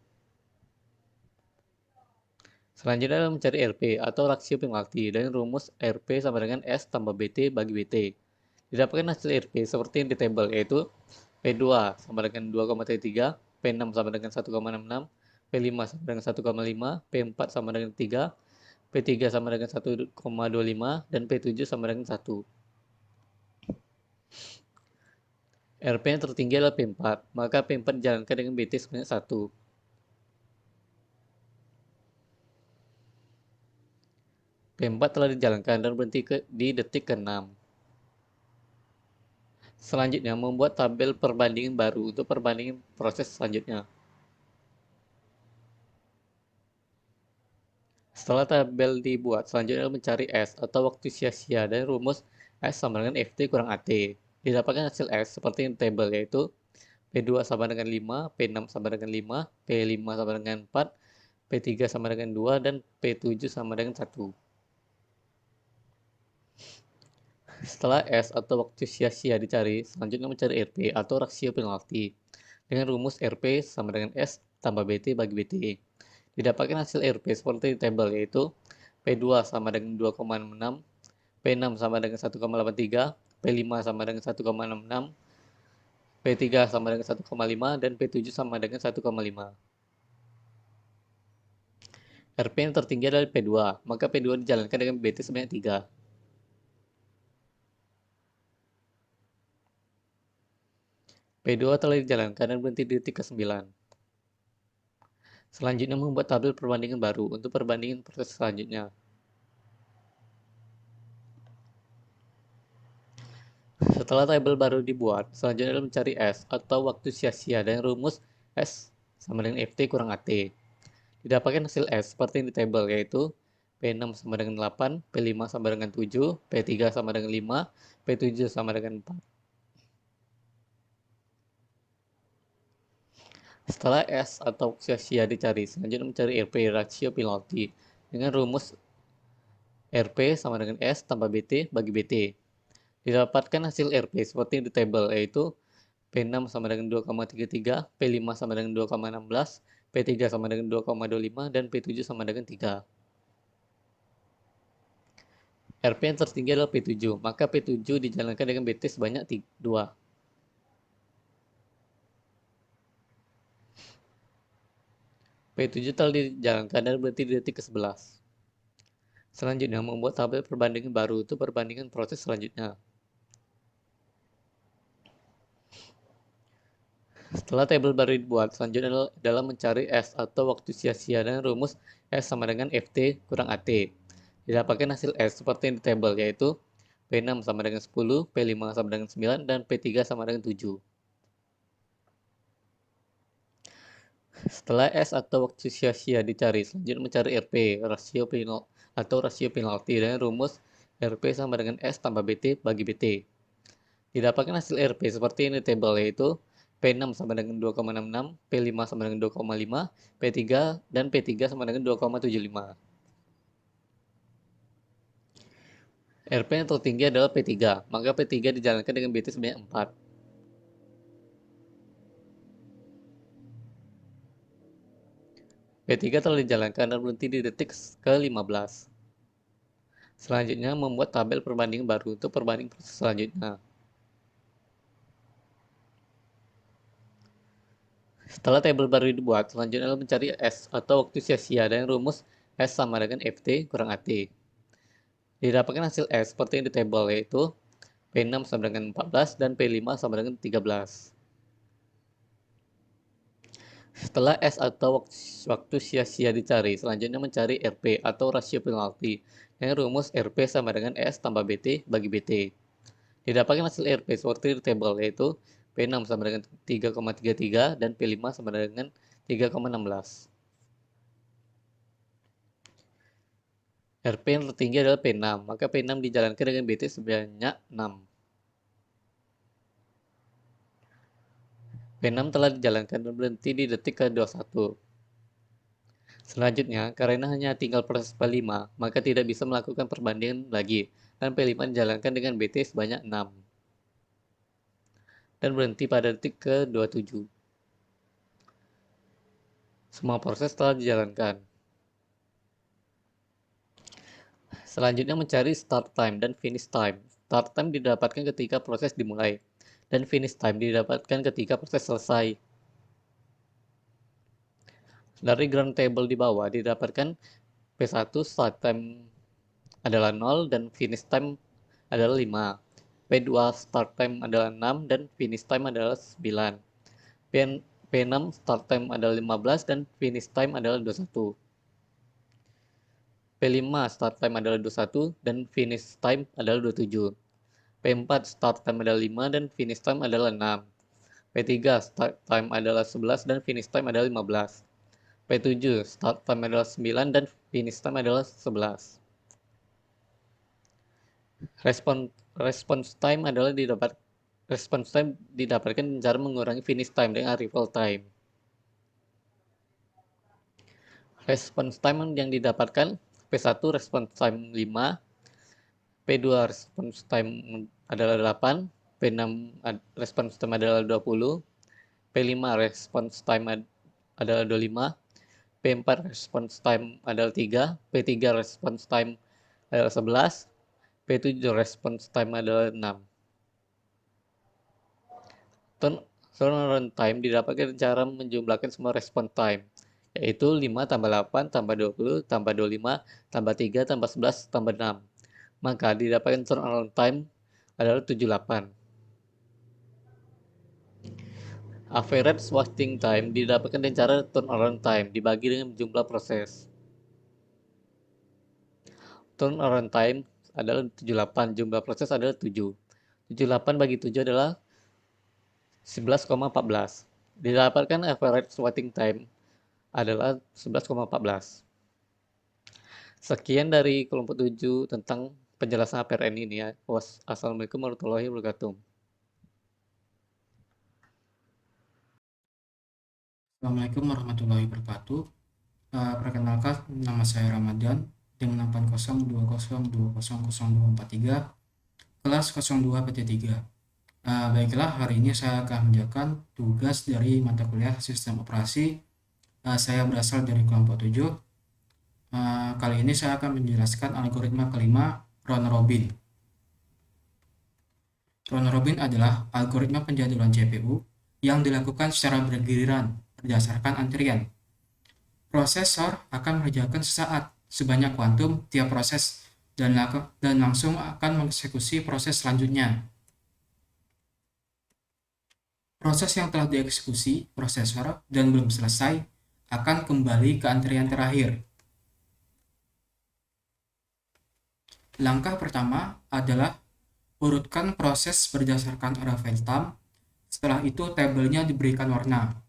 Selanjutnya adalah mencari RP atau rasio penalti dan rumus RP sama dengan S tambah BT bagi BT. Didapatkan hasil RP seperti yang di tabel, yaitu P2 sama dengan 2,3, P6 sama dengan 1,66, P5 sama dengan 1,5, P4 sama dengan 3, P3 sama dengan 1,25, dan P7 sama dengan 1. RP yang tertinggi adalah P4, maka P4 dijalankan dengan BT sebanyak 1. P4 telah dijalankan dan berhenti di detik ke-6. Selanjutnya, membuat tabel perbandingan baru untuk perbandingan proses selanjutnya. Setelah tabel dibuat, selanjutnya mencari S atau waktu sia-sia dan rumus S sama dengan FT kurang AT. Didapatkan hasil S seperti yang tabel, yaitu P2 sama dengan 5, P6 sama dengan 5, P5 sama dengan 4, P3 sama dengan 2, dan P7 sama dengan 1. Setelah S atau waktu sia-sia dicari, selanjutnya mencari RP atau rasio penalti dengan rumus RP sama dengan S tambah BT bagi BT. Didapatkan hasil RP seperti di tabel, yaitu P2 sama dengan 2,66, P6 sama dengan 1,83, P5 sama dengan 1,66, P3 sama dengan 1,5, dan P7 sama dengan 1,5. RP yang tertinggi adalah P2, maka P2 dijalankan dengan BT sebanyak 3. P2 telah dijalankan dan berhenti di detik ke-9. Selanjutnya membuat tabel perbandingan baru untuk perbandingan proses selanjutnya. Setelah tabel baru dibuat, selanjutnya adalah mencari S atau waktu sia-sia dan rumus S sama dengan FT kurang AT. Didapatkan hasil S seperti yang di tabel, yaitu P6 sama dengan 8, P5 sama dengan 7, P3 sama dengan 5, P7 sama dengan 4. Setelah S atau sia-sia dicari, selanjutnya mencari RP rasio penalti dengan rumus RP sama dengan S tambah BT bagi BT. Didapatkan hasil RP seperti di tabel, yaitu P6 sama dengan 2,33, P5 sama dengan 2,16, P3 sama dengan 2,25, dan P7 sama dengan 3. RP yang tertinggi adalah P7, maka P7 dijalankan dengan BT sebanyak 2. P7 telah dijalankan dan berhenti di detik ke-11. Selanjutnya, membuat tabel perbandingan baru untuk perbandingan proses selanjutnya. Setelah tabel baru dibuat, selanjutnya adalah mencari S atau waktu sia-sia dan rumus S sama dengan FT kurang AT. Didapatkan hasil S seperti yang di tabel, yaitu P6 sama dengan 10, P5 sama dengan 9, dan P3 sama dengan 7. Setelah S atau waktu sia-sia dicari, selanjutnya mencari RP, rasio penalti dan rumus RP sama dengan S tambah BT bagi BT. Didapatkan hasil RP seperti ini tabel, yaitu P6 sama dengan 2,66, P5 sama dengan 2,5, P3 dan P3 sama dengan 2,75. RP yang tertinggi adalah P3, maka P3 dijalankan dengan BT sebanyak 4. P3 telah dijalankan dan berhenti di detik ke-15. Selanjutnya membuat tabel perbandingan baru untuk perbandingan proses selanjutnya. Setelah tabel baru dibuat, selanjutnya adalah mencari S atau waktu sia-sia dan rumus S sama dengan FT kurang AT. Didapatkan hasil S seperti yang di tabel, yaitu P6 sama dengan 14 dan P5 sama dengan 13. Setelah S atau waktu sia-sia dicari, selanjutnya mencari RP atau rasio penalti dengan rumus RP sama dengan S tambah BT bagi BT. Didapatkan hasil RP seperti di tabel, yaitu P6 sama dengan 3,33 dan P5 sama dengan 3,16. RP yang tertinggi adalah P6, maka P6 dijalankan dengan BT sebanyak 6. P6 telah dijalankan dan berhenti di detik ke-21. Selanjutnya, karena hanya tinggal proses P5, maka tidak bisa melakukan perbandingan lagi, dan P5 dijalankan dengan BT sebanyak 6. Dan berhenti pada detik ke-27. Semua proses telah dijalankan. Selanjutnya mencari start time dan finish time. Start time didapatkan ketika proses dimulai, dan finish time didapatkan ketika proses selesai. Dari ground table di bawah didapatkan P1 start time adalah 0 dan finish time adalah 5. P2 start time adalah 6 dan finish time adalah 9. P6 start time adalah 15 dan finish time adalah 21. P5 start time adalah 21 dan finish time adalah 27. P4 start time adalah 5 dan finish time adalah 6. P3 start time adalah 11 dan finish time adalah 15. P7 start time adalah 9 dan finish time adalah 11. Response time didapatkan dengan cara mengurangi finish time dengan arrival time. Response time yang didapatkan P1 response time 5, P2 response time adalah 8, P6 response time adalah 20, P5 response time adalah 25, P4 response time adalah 3, P3 response time adalah 11, P7 response time adalah 6. Turnaround time didapatkan dengan cara menjumlahkan semua response time, yaitu 5 tambah 8 tambah 20 tambah 25 tambah 3 tambah 11 tambah 6. Maka didapatkan turnaround time adalah 78. Average waiting time didapatkan dengan cara turnaround time dibagi dengan jumlah proses. Turnaround time adalah 78, jumlah proses adalah 7. 78 bagi 7 adalah 11,14. Didapatkan average waiting time adalah 11,14. Sekian dari kelompok 7 tentang penjelasan APRN ini ya. Wassalamualaikum warahmatullahi wabarakatuh. Assalamualaikum warahmatullahi wabarakatuh. Perkenalkan, nama saya Ramadan dengan 8020200243, kelas 02 PT3. Baiklah, hari ini saya akan mengerjakan tugas dari mata kuliah Sistem Operasi. Saya berasal dari kelompok 7. Kali ini saya akan menjelaskan algoritma kelima, round robin. Round robin adalah algoritma penjadwalan CPU yang dilakukan secara bergiliran berdasarkan antrian. Prosesor akan mengerjakan sesaat sebanyak kuantum tiap proses dan langsung akan mengeksekusi proses selanjutnya. Proses yang telah dieksekusi prosesor dan belum selesai akan kembali ke antrian terakhir. Langkah pertama adalah urutkan proses berdasarkan arrival time. Setelah itu tabelnya diberikan warna.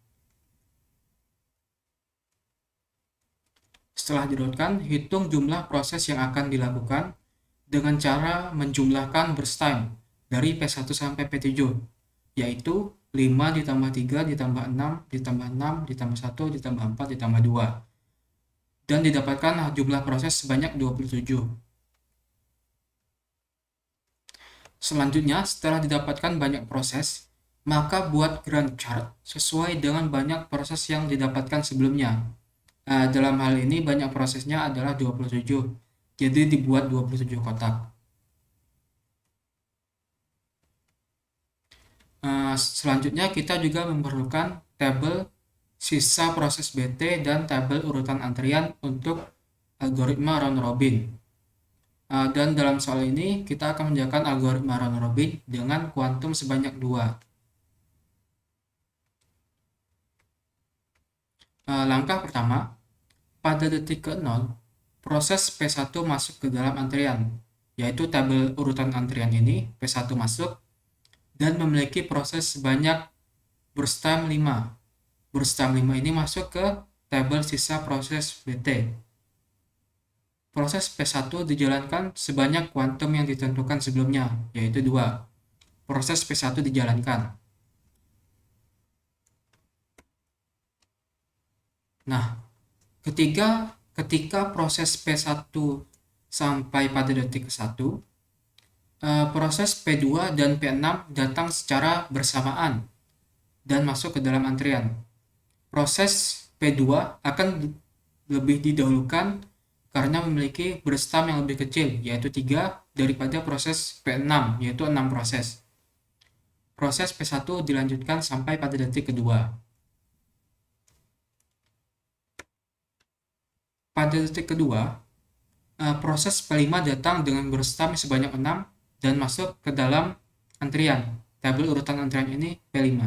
Setelah diurutkan, hitung jumlah proses yang akan dilakukan dengan cara menjumlahkan burst time dari P1 sampai P7, yaitu 5 ditambah 3 ditambah 6 ditambah 6 ditambah 1 ditambah 4 ditambah 2, dan didapatkan jumlah proses sebanyak 27. Selanjutnya, setelah didapatkan banyak proses, maka buat Gantt chart sesuai dengan banyak proses yang didapatkan sebelumnya. Dalam hal ini banyak prosesnya adalah 27, jadi dibuat 27 kotak. Selanjutnya kita juga memerlukan tabel sisa proses BT dan tabel urutan antrian untuk algoritma round robin. Dan dalam soal ini kita akan mengerjakan algoritma round robin dengan kuantum sebanyak 2. Langkah pertama, pada detik ke-0, proses P1 masuk ke dalam antrian, yaitu tabel urutan antrian ini, P1 masuk, dan memiliki proses sebanyak burst time 5. Burst time 5 ini masuk ke tabel sisa proses BT. proses P1 dijalankan sebanyak kuantum yang ditentukan sebelumnya, yaitu 2. Proses P1 dijalankan. Nah, ketika proses P1 sampai pada detik ke-1, proses P2 dan P6 datang secara bersamaan dan masuk ke dalam antrian. Proses P2 akan lebih didahulukan karena memiliki burst time yang lebih kecil, yaitu 3 daripada proses P6, yaitu 6 proses. Proses P1 dilanjutkan sampai pada detik kedua. Pada detik kedua, proses P5 datang dengan burst time sebanyak 6 dan masuk ke dalam antrian. Tabel urutan antrian ini P5.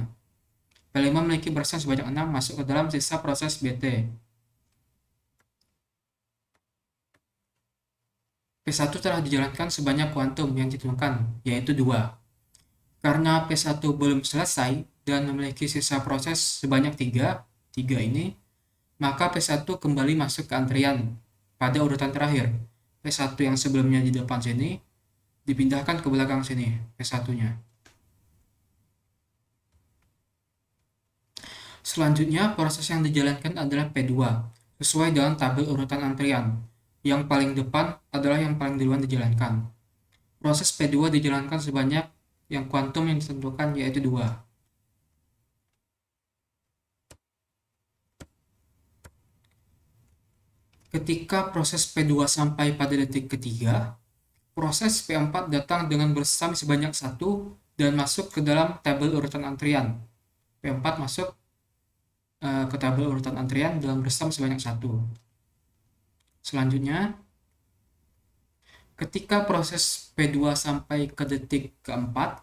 P5 memiliki burst time sebanyak 6 masuk ke dalam sisa proses BT. P1 telah dijalankan sebanyak kuantum yang ditentukan, yaitu 2. Karena P1 belum selesai dan memiliki sisa proses sebanyak 3 ini, maka P1 kembali masuk ke antrian pada urutan terakhir. P1 yang sebelumnya di depan sini dipindahkan ke belakang sini, P1-nya. Selanjutnya, proses yang dijalankan adalah P2, sesuai dengan tabel urutan antrian. Yang paling depan adalah yang paling duluan dijalankan. Proses P2 dijalankan sebanyak yang kuantum yang ditentukan, yaitu 2. Ketika proses P2 sampai pada detik ketiga, proses P4 datang dengan burst time sebanyak 1 dan masuk ke dalam tabel urutan antrian. P4 masuk ke tabel urutan antrian dalam burst time sebanyak 1. Selanjutnya, ketika proses P2 sampai ke detik keempat,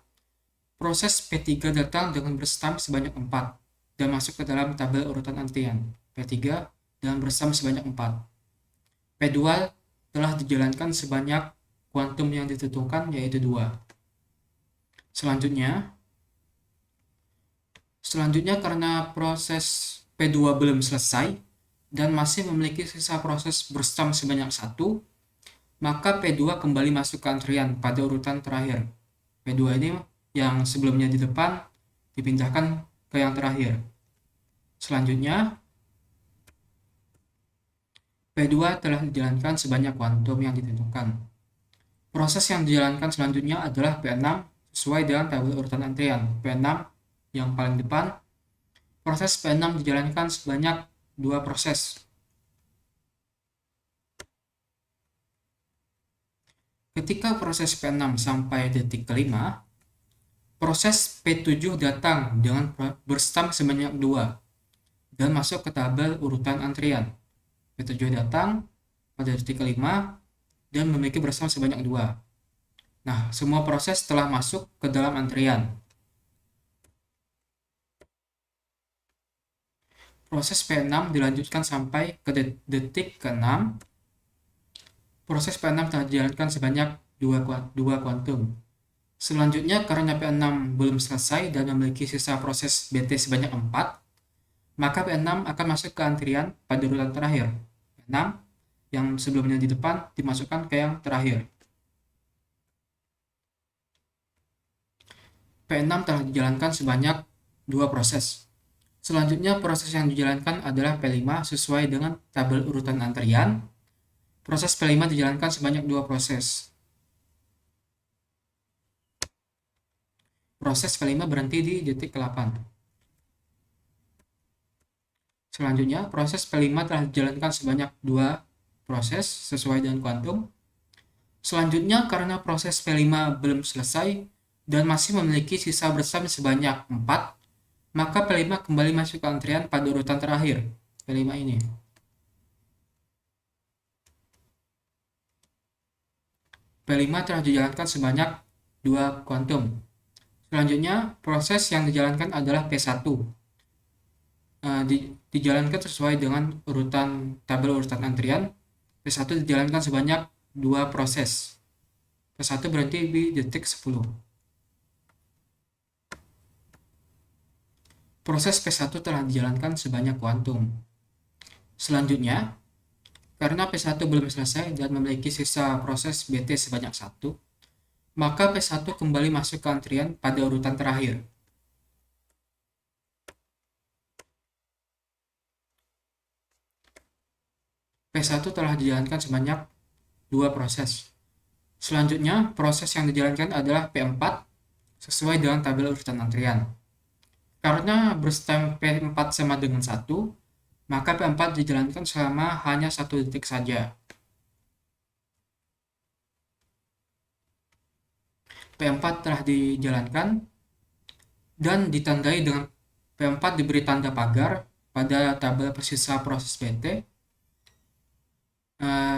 proses P3 datang dengan burst time sebanyak 4 dan masuk ke dalam tabel urutan antrian. P3 dengan burst time sebanyak 4. P2 telah dijalankan sebanyak kuantum yang ditentukan, yaitu 2. Selanjutnya karena proses P2 belum selesai dan masih memiliki sisa proses burst time sebanyak 1, maka P2 kembali masuk ke antrian pada urutan terakhir. P2 ini yang sebelumnya di depan dipindahkan ke yang terakhir. Selanjutnya, P2 telah dijalankan sebanyak kuantum yang ditentukan. Proses yang dijalankan selanjutnya adalah P6 sesuai dengan tabel urutan antrian. P6 yang paling depan. Proses P6 dijalankan sebanyak 2 proses. Ketika proses P6 sampai detik kelima, proses P7 datang dengan burst time sebanyak 2 dan masuk ke tabel urutan antrian. P7 datang pada detik kelima dan memiliki burst time sebanyak 2. Nah, semua proses telah masuk ke dalam antrian. Proses P6 dilanjutkan sampai ke detik ke-6. Proses P6 telah dijalankan sebanyak 2 kuantum. Selanjutnya, karena P6 belum selesai dan memiliki sisa proses BT sebanyak 4, maka P6 akan masuk ke antrian pada urutan terakhir. P6 yang sebelumnya di depan dimasukkan ke yang terakhir. P6 telah dijalankan sebanyak 2 proses. Selanjutnya, proses yang dijalankan adalah P5 sesuai dengan tabel urutan antrian. Proses P5 dijalankan sebanyak 2 proses. Proses P5 berhenti di detik ke-8. Selanjutnya, proses P5 telah dijalankan sebanyak 2 proses sesuai dengan kuantum. Selanjutnya, karena proses P5 belum selesai dan masih memiliki sisa burst time sebanyak 4, maka P5 kembali masuk ke antrian pada urutan terakhir, P5 ini. P5 telah dijalankan sebanyak 2 kuantum. Selanjutnya, proses yang dijalankan adalah P1. Dijalankan sesuai dengan tabel urutan antrian. P1 dijalankan sebanyak 2 proses. P1 berhenti di detik 10. Proses P1 telah dijalankan sebanyak kuantum. Selanjutnya, Karena P1 belum selesai dan memiliki sisa proses BT sebanyak 1, maka P1 kembali masuk ke antrian pada urutan terakhir. P1 telah dijalankan sebanyak 2 proses. Selanjutnya, proses yang dijalankan adalah P4 sesuai dengan tabel urutan antrian. Karena berstem P4 sama dengan 1, maka P4 dijalankan selama hanya 1 detik saja. P4 telah dijalankan dan ditandai dengan P4 diberi tanda pagar pada tabel persisa proses BT.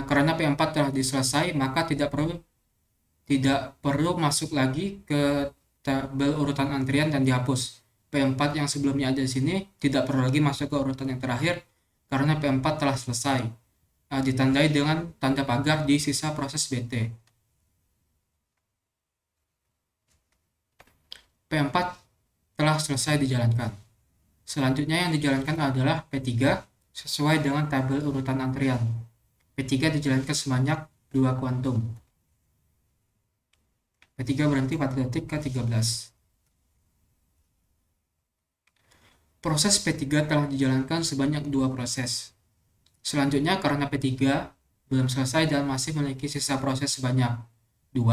Karena P4 telah diselesai, maka tidak perlu masuk lagi ke tabel urutan antrian dan dihapus. P4 yang sebelumnya ada di sini tidak perlu lagi masuk ke urutan yang terakhir karena P4 telah selesai. Ditandai dengan tanda pagar di sisa proses BT. P4 telah selesai dijalankan. Selanjutnya yang dijalankan adalah P3 sesuai dengan tabel urutan antrian. P3 dijalankan sebanyak 2 kuantum. P3 berhenti pada detik ke-13. Proses P3 telah dijalankan sebanyak 2 proses. Selanjutnya karena P3 belum selesai dan masih memiliki sisa proses sebanyak 2,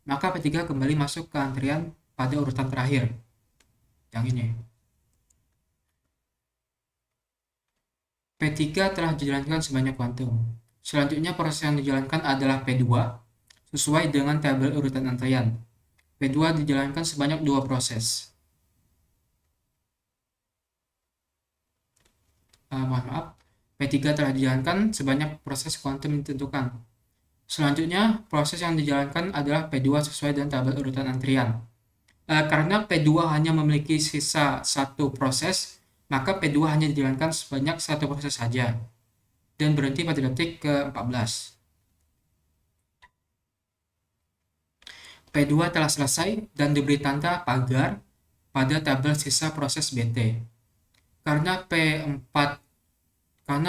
maka P3 kembali masuk ke antrian pada urutan terakhir. Yang ini. P3 telah dijalankan sebanyak kuantum. Selanjutnya proses yang dijalankan adalah P2 sesuai dengan tabel urutan antrian. P2 dijalankan sebanyak 2 proses. P3 telah dijalankan sebanyak proses kuantum ditentukan. Selanjutnya, proses yang dijalankan adalah P2 sesuai dengan tabel urutan antrian. Karena P2 hanya memiliki sisa 1 proses, maka P2 hanya dijalankan sebanyak 1 proses saja dan berhenti pada detik ke-14. P2 telah selesai dan diberi tanda pagar pada tabel sisa proses BT. Karena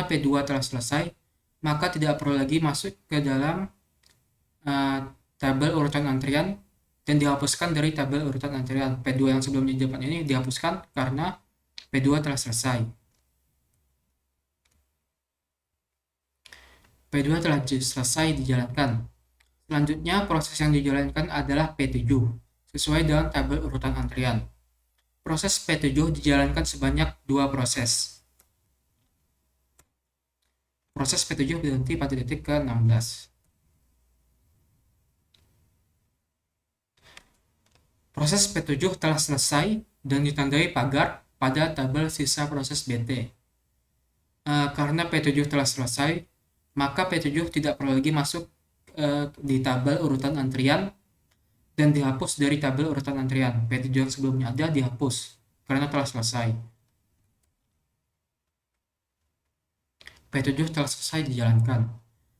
P2 telah selesai, maka tidak perlu lagi masuk ke dalam tabel urutan antrian dan dihapuskan dari tabel urutan antrian. P2 yang sebelumnya di depan ini dihapuskan karena P2 telah selesai. P2 telah selesai dijalankan. Selanjutnya, proses yang dijalankan adalah P7 sesuai dengan tabel urutan antrian. Proses P7 dijalankan sebanyak 2 proses. Proses P7 berhenti pada detik ke-16. Proses P7 telah selesai dan ditandai pagar pada tabel sisa proses BT. Karena P7 telah selesai, maka P7 tidak perlu lagi masuk di tabel urutan antrian dan dihapus dari tabel urutan antrian. P7 yang sebelumnya ada dihapus karena telah selesai. P7 telah selesai dijalankan.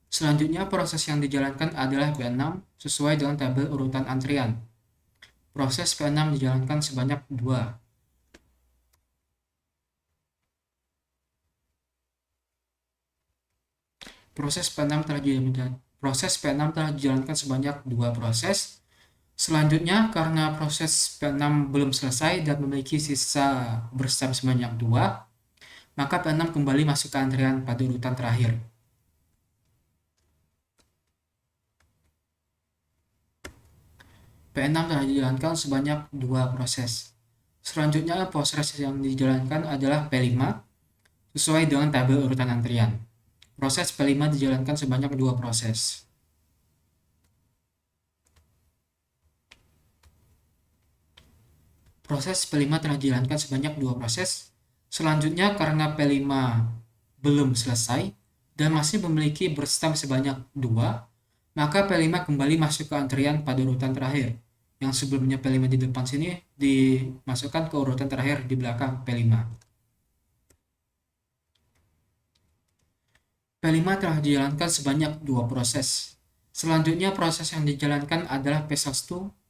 Selanjutnya proses yang dijalankan adalah P6 sesuai dengan tabel urutan antrian. Proses P6 dijalankan sebanyak 2. Proses P6 telah dijalankan sebanyak 2 proses. Selanjutnya, karena proses P6 belum selesai dan memiliki sisa berstem sebanyak 2, maka P6 kembali masuk ke antrian pada urutan terakhir. P6 telah dijalankan sebanyak 2 proses. Selanjutnya, proses yang dijalankan adalah P5 sesuai dengan tabel urutan antrian. Proses P5 dijalankan sebanyak 2 proses. Proses P5 telah dijalankan sebanyak 2 proses. Selanjutnya, karena P5 belum selesai dan masih memiliki berstem sebanyak 2, maka P5 kembali masuk ke antrian pada urutan terakhir. Yang sebelumnya P5 di depan sini dimasukkan ke urutan terakhir di belakang P5. P5 telah dijalankan sebanyak 2 proses. Selanjutnya proses yang dijalankan adalah P1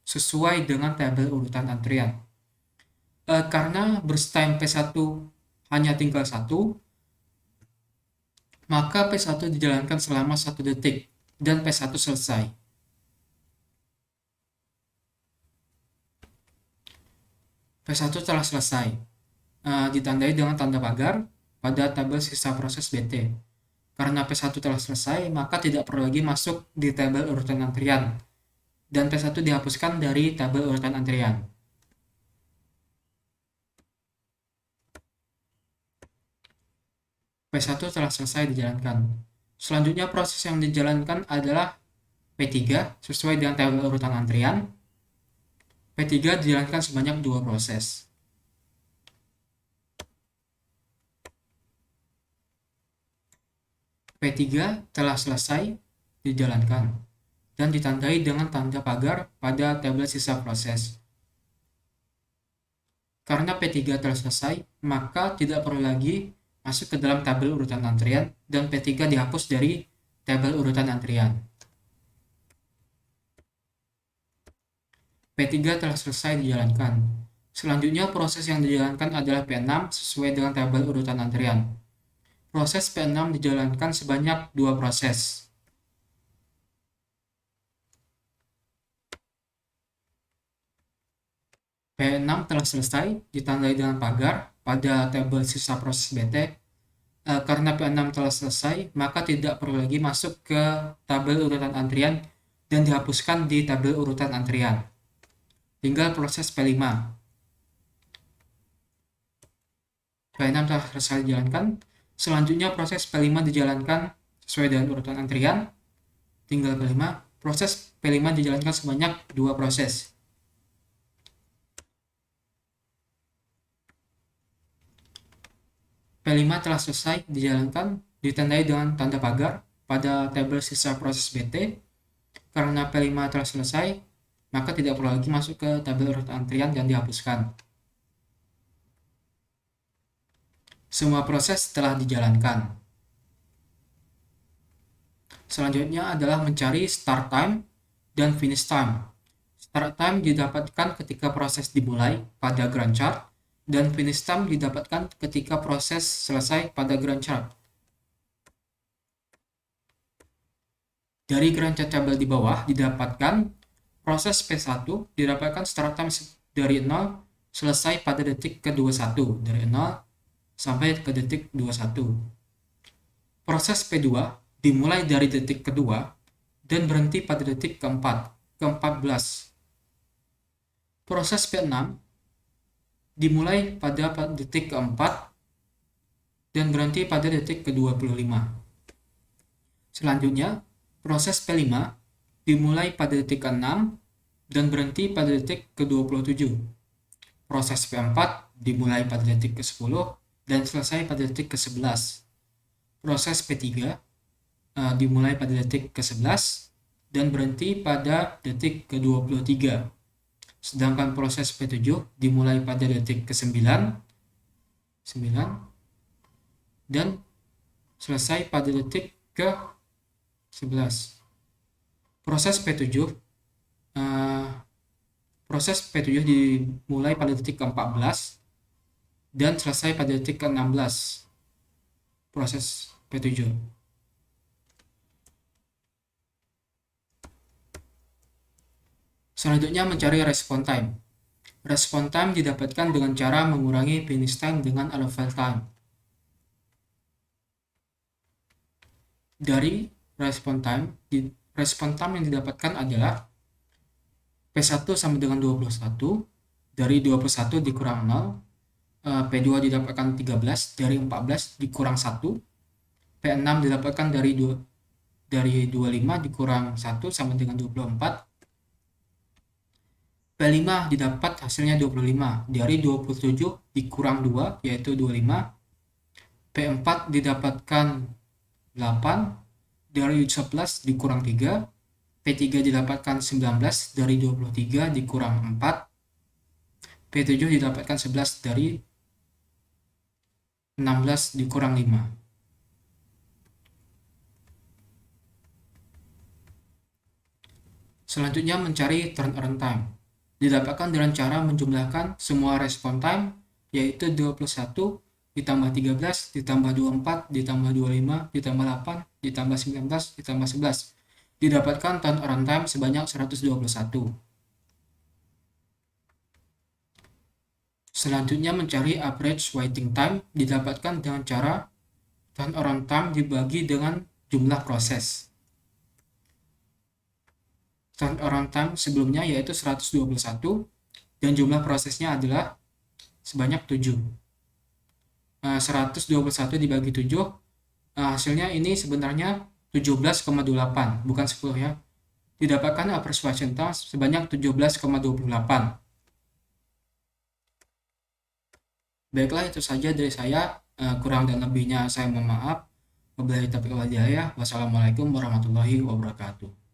sesuai dengan tabel urutan antrian. Karena berstem P1 hanya tinggal 1, maka P1 dijalankan selama 1 detik dan P1 selesai. P1 telah selesai, ditandai dengan tanda pagar pada tabel sisa proses BT. Karena P1 telah selesai, maka tidak perlu lagi masuk di tabel urutan antrian, dan P1 dihapuskan dari tabel urutan antrian. P1 telah selesai dijalankan. Selanjutnya proses yang dijalankan adalah P3 sesuai dengan tabel urutan antrian. P3 dijalankan sebanyak 2 proses. P3 telah selesai dijalankan dan ditandai dengan tanda pagar pada tabel sisa proses. Karena P3 telah selesai, maka tidak perlu lagi masuk ke dalam tabel urutan antrian dan P3 dihapus dari tabel urutan antrian. P3 telah selesai dijalankan. Selanjutnya proses yang dijalankan adalah P6 sesuai dengan tabel urutan antrian. Proses P6 dijalankan sebanyak 2 proses. P6 telah selesai ditandai dengan pagar pada tabel sisa proses BT. Karena P6 telah selesai, maka tidak perlu lagi masuk ke tabel urutan antrian dan dihapuskan di tabel urutan antrian. Tinggal proses P5. P6 telah selesai dijalankan. Selanjutnya proses P5 dijalankan sesuai dengan urutan antrian. Tinggal P5. Proses P5 dijalankan sebanyak 2 proses. P5 telah selesai dijalankan, ditandai dengan tanda pagar pada tabel sisa proses BT. Karena P5 telah selesai, maka tidak perlu lagi masuk ke tabel urutan antrian dan dihapuskan. Semua proses telah dijalankan. Selanjutnya adalah mencari start time dan finish time. Start time didapatkan ketika proses dimulai pada Gantt chart dan finish time didapatkan ketika proses selesai pada Gantt chart. Dari Gantt chart tabel di bawah didapatkan proses P1 didapatkan start time dari 0 selesai pada detik ke-21, dari 0 sampai ke detik 21. Proses P2 dimulai dari detik kedua dan berhenti pada detik ke-14. Proses P6 dimulai pada detik ke-4 dan berhenti pada detik ke-25. Selanjutnya, proses P5 dimulai pada detik ke-6 dan berhenti pada detik ke-27. Proses P4 dimulai pada detik ke-10 dan selesai pada detik ke-11. Proses P3 dimulai pada detik ke-11 dan berhenti pada detik ke-23. Sedangkan proses P7 dimulai pada detik ke-9 dan selesai pada detik ke-11. Proses P7 dimulai pada detik ke-14 dan selesai pada detik ke-16. Proses P7. Selanjutnya mencari respon time. Respon time didapatkan dengan cara mengurangi finish time dengan arrival time. Dari respon time yang didapatkan adalah P1 sama dengan 21, dari 21 dikurang 0, P2 didapatkan 13, dari 14 dikurang 1, P6 didapatkan dari 25 dikurang 1 sama dengan 24, P5 didapat hasilnya 25, dari 27 dikurang 2 yaitu 25, P4 didapatkan 8, dari 11 dikurang 3, P3 didapatkan 19 dari 23 dikurang 4, P7 didapatkan 11 dari 16 dikurang 5. Selanjutnya mencari turnaround time. Didapatkan dengan cara menjumlahkan semua respon time yaitu 21 ditambah 13, ditambah 24, ditambah 25, ditambah 8, ditambah 19, ditambah 11. Didapatkan turnaround time sebanyak 121. Selanjutnya mencari average waiting time didapatkan dengan cara turnaround time dibagi dengan jumlah proses. Turnaround time sebelumnya yaitu 121 dan jumlah prosesnya adalah sebanyak 7. 121 dibagi 7, hasilnya ini sebenarnya 17,28, bukan 10 ya. Didapatkan average waiting time sebanyak 17,28. Baiklah, itu saja dari saya. Kurang dan lebihnya saya mohon maaf. Wabillahi taufiq wal hidayah. Wassalamualaikum warahmatullahi wabarakatuh.